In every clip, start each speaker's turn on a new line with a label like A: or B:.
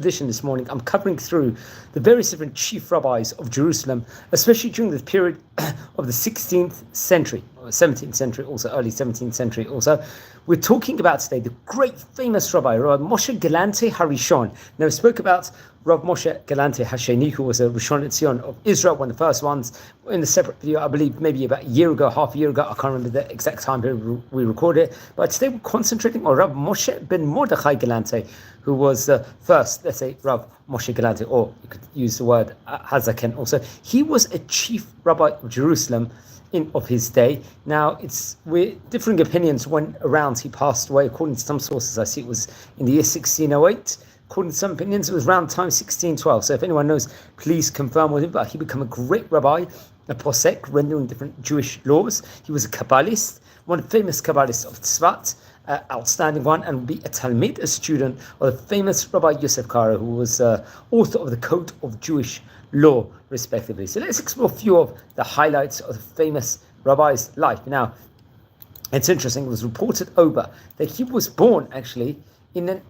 A: Edition this morning, I'm covering through the various different chief rabbis of Jerusalem, especially during the period of the 16th century, or 17th century, also early 17th century also. We're talking about today the great famous Rabbi Moshe Galante HaRishon. Now we spoke about Rabbi Moshe Galante Hasheni, who was a Rishon LeZion of Israel, one of the first ones, in a separate video, I believe maybe about a year ago, half a year ago, I can't remember the exact time period we recorded it, but today we're concentrating on Rabbi Moshe ben Mordechai Galante, who was the first, let's say, Rabbi Moshe Galante, or you could use the word Hazaken also. He was a chief rabbi of Jerusalem of his day. Now, we're differing opinions when around he passed away. According to some sources, I see it was in the year 1608. According to some opinions, it was around time 1612. So if anyone knows, please confirm with him. But he became a great rabbi, a Posek, rendering different Jewish laws. He was a Kabbalist, one of the famous Kabbalists of Tzfat, outstanding one, and would be a Talmid, a student of the famous Rabbi Yosef Karo, who was author of the Code of Jewish Law, respectively. So let's explore a few of the highlights of the famous rabbi's life. Now, it's interesting. It was reported over that he was born actually in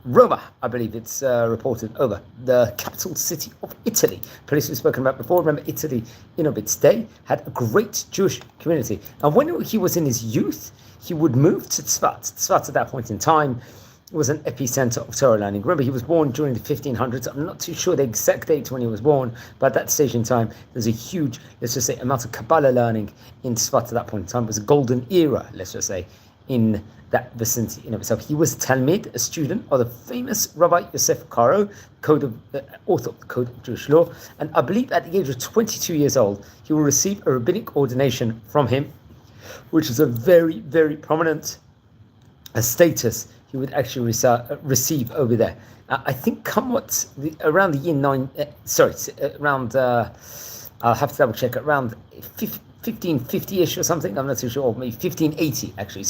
A: Roma, I believe it's reported over, the capital city of Italy, a place we've spoken about before. Remember, Italy, in of its day, had a great Jewish community. And when he was in his youth, he would move to Tzfat. Tzfat at that point in time was an epicenter of Torah learning. Remember, he was born during the 1500s. I'm not too sure the exact date when he was born, but at that stage in time, there's a huge, let's just say, amount of Kabbalah learning in Tzfat at that point in time. It was a golden era, let's just say, in that vicinity in of itself. He was Talmid, a student of the famous Rabbi Yosef Karo, author of the Code of Jewish Law, and I believe at the age of 22 years old, he will receive a rabbinic ordination from him, which is a very, very prominent status he would actually receive over there. I think around the year I'll have to double check, around 1550-ish or something, I'm not too sure, or maybe 1580 actually,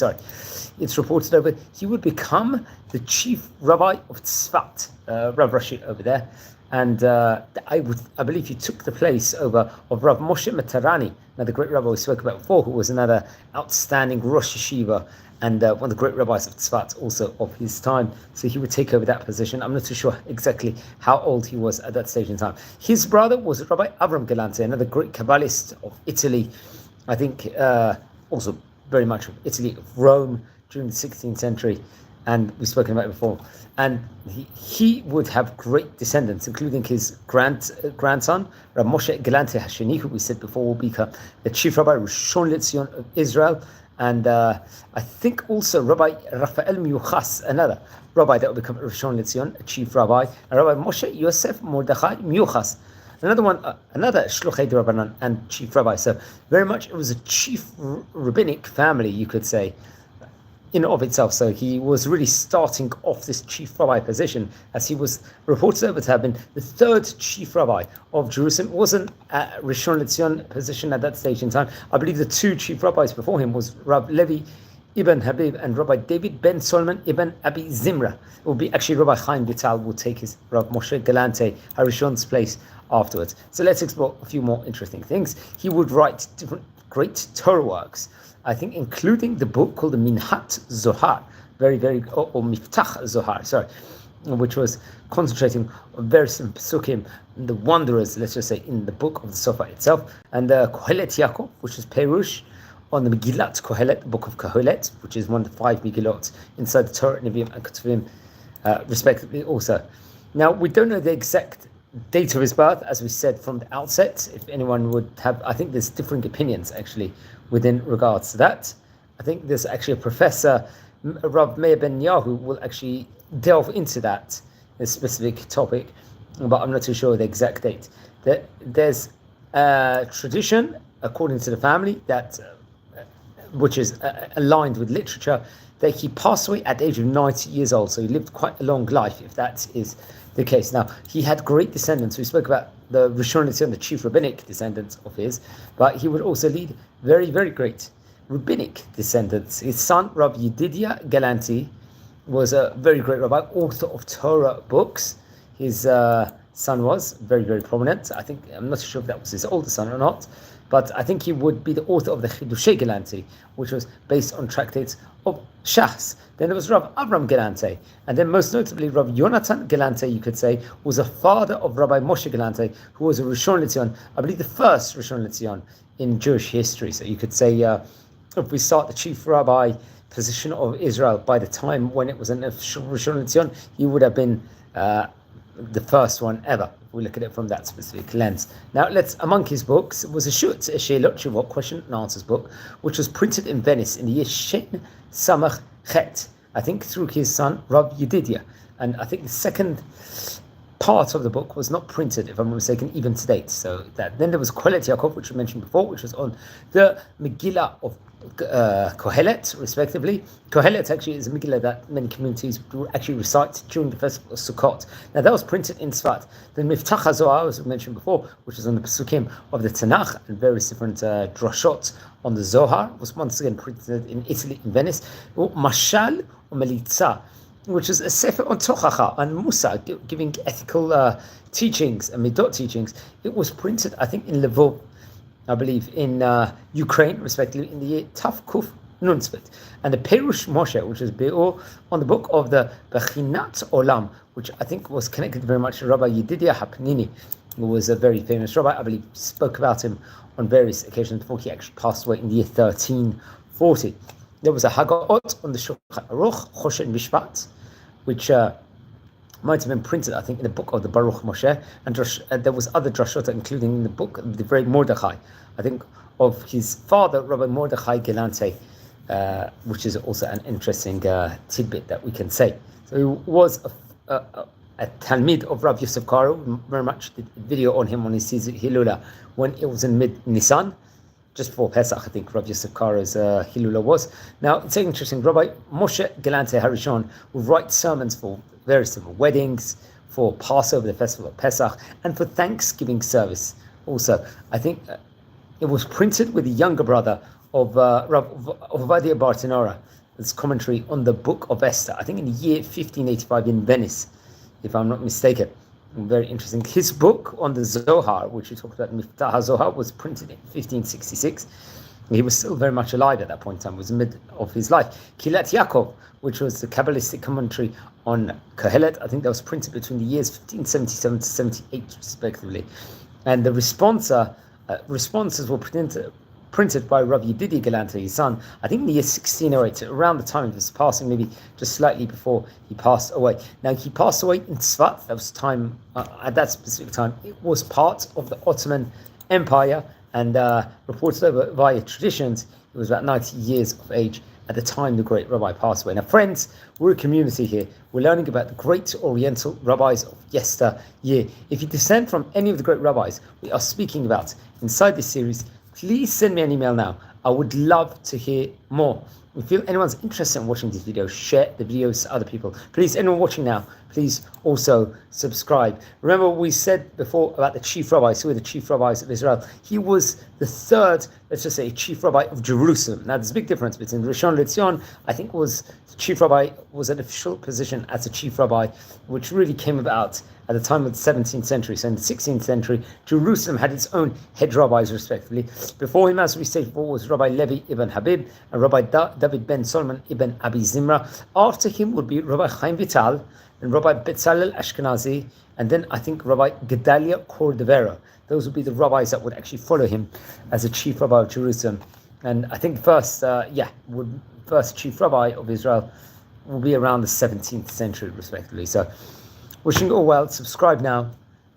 A: it's reported over, he would become the chief rabbi of Tzfat, Rav Rashi over there, and I believe he took the place of Rav Moshe Matarani, another great rabbi we spoke about before, who was another outstanding Rosh Yeshiva, and one of the great rabbis of Tzfat also of his time. So he would take over that position. I'm not too sure exactly how old he was at that stage in time. His brother was Rabbi Avram Galante, another great Kabbalist of Italy, I think also very much of Italy, of Rome during the 16th century, and we've spoken about it before. And he would have great descendants, including his grandson, Rabbi Moshe Galante Hasheni, who we said before will become the chief rabbi, Rishon LeZion of Israel. And I think also Rabbi Raphael Miuchas, another rabbi that will become Rishon LeZion, a chief rabbi, and Rabbi Moshe Yosef Mordechai Miuchas, another one, another Shluchei D'Rabbanan and chief rabbi. So very much it was a chief rabbinic family, you could say, in of itself. So he was really starting off this chief rabbi position, as he was reported over to have been the third chief rabbi of Jerusalem. It wasn't a Rishon LeZion position at that stage in time. I believe the two chief rabbis before him was Rav Levi ibn Habib and Rabbi David ben Solomon ibn Abi Zimra. It will be actually Rabbi Chaim Vital will take his Rav Moshe Galante HaRishon's place afterwards. So let's explore a few more interesting things. He would write different great Torah works, I think, including the book called the Minhat Zohar, or Miftach Zohar, which was concentrating on various psukim, the wanderers, let's just say, in the book of the Sofer itself, and the Kohelet Yaakov, which is Perush on the Megillat Kohelet, the book of Kohelet, which is one of the 5 Megillot inside the Torah, Nevi'im, and Ketuvim, respectively also. Now, we don't know the exact date of his birth, as we said from the outset. If anyone would have, I think there's differing opinions actually within regards to that. I think there's actually a professor, Rav Meir Ben Yahu, will actually delve into that, this specific topic, but I'm not too sure the exact date. There's a tradition, according to the family, that which is aligned with literature, that he passed away at the age of 90 years old. So he lived quite a long life, if that is the case. Now, he had great descendants. We spoke about the Rishon LeZion, the chief rabbinic descendants of his, but he would also lead very, very great rabbinic descendants. His son, Rabbi Yedidia Galanti, was a very great rabbi, author of Torah books. His son was very, very prominent. I'm not sure if that was his older son or not. but I think he would be the author of the Chidushei Galante, which was based on tractates of Shas. Then there was Rav Avram Galante, and then most notably Rav Yonatan Galante, you could say, was a father of Rabbi Moshe Galante, who was a Rishon LeZion, I believe the first Rishon LeZion in Jewish history. So you could say, if we start the chief rabbi position of Israel, by the time when it was an official Rishon LeZion, he would have been the first one ever. We look at it from that specific lens. Now, among his books was a Shut, a Sheilot Tshuvot, question and answers book, which was printed in Venice in the year Shen Samach Chet, I think through his son Rav Yedidia. And I think the second part of the book was not printed, if I'm not mistaken, even to date. So then there was Kohelet Yaakov, which we mentioned before, which was on the Megillah of Kohelet, respectively. Kohelet actually is a Megillah that many communities do actually recite during the festival of Sukkot. Now that was printed in Tzfat. Then Miftach HaZohar, as we mentioned before, which is on the Pesukim of the Tanakh and various different drashot on the Zohar, was once again printed in Italy, in Venice. Mashal or Melitza, which is a sefer on Tochacha and Musa, giving ethical teachings and midot teachings. It was printed, I think, in Lvov, I believe, in Ukraine, respectively, in the year Tav Kuf Nunzvet. And the Perush Moshe, which is Be'or on the book of the Bechinat Olam, which I think was connected very much to Rabbi Yedidia Hapnini, who was a very famous rabbi. I believe spoke about him on various occasions before he actually passed away in the year 1340. There was a Haggaot on the Shulchan Aruch, Choshen Mishpat, which might have been printed, I think, in the book of the Baruch Moshe, and there was other drashot, including in the book of the very Mordechai, I think, of his father, Rabbi Mordechai Galante, which is also an interesting tidbit that we can say. So he was a Talmid of Rav Yosef Karo. Very much did a video on him on his Hilula when it was in mid-Nisan, just before Pesach, I think Rav Yosef Karo's Hilula was. Now, it's interesting, Rabbi Moshe Galante HaRishon will write sermons for various different weddings, for Passover, the festival of Pesach, and for Thanksgiving service also. I think it was printed with the younger brother of Ovadia Bartanora, this commentary on the book of Esther, I think in the year 1585 in Venice, if I'm not mistaken. Very interesting. His book on the Zohar, which we talked about, Miftah HaZohar, was printed in 1566. He was still very much alive at that point in time. It was mid of his life. Kilat Yaakov, which was the Kabbalistic commentary on Kohelet, I think that was printed between the years 1577 to 78, respectively. And the responses were printed by Rav Yedidi Galante, his son, I think in the year 1608, around the time of his passing, maybe just slightly before he passed away. Now, he passed away in Tzfat. That was time, at that specific time, it was part of the Ottoman Empire, and reported over via traditions, he was about 90 years of age at the time the great rabbi passed away. Now, friends, we're a community here. We're learning about the great Oriental rabbis of yesteryear. If you descend from any of the great rabbis we are speaking about inside this series, please send me an email now. I would love to hear more. If anyone's interested in watching these videos, share the videos to other people. Please, anyone watching now, please also subscribe. Remember what we said before about the chief rabbis, who were the chief rabbis of Israel. He was the third, let's just say, chief rabbi of Jerusalem. Now, there's a big difference between Rishon LeZion, I think was the chief rabbi, was an official position as a chief rabbi, which really came about at the time of the 17th century. So in the 16th century, Jerusalem had its own head rabbis, respectively. Before him, as we stated before, was Rabbi Levi ibn Habib and Rabbi David ben Solomon ibn Abi Zimra. After him would be Rabbi Chaim Vital and Rabbi Betzalel Ashkenazi, and then I think Rabbi Gedalia Cordovero. Those would be the rabbis that would actually follow him as a chief rabbi of Jerusalem. And I think first chief rabbi of Israel will be around the 17th century, respectively. So, wishing you all well. Subscribe now,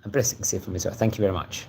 A: and blessings here from Israel. Thank you very much.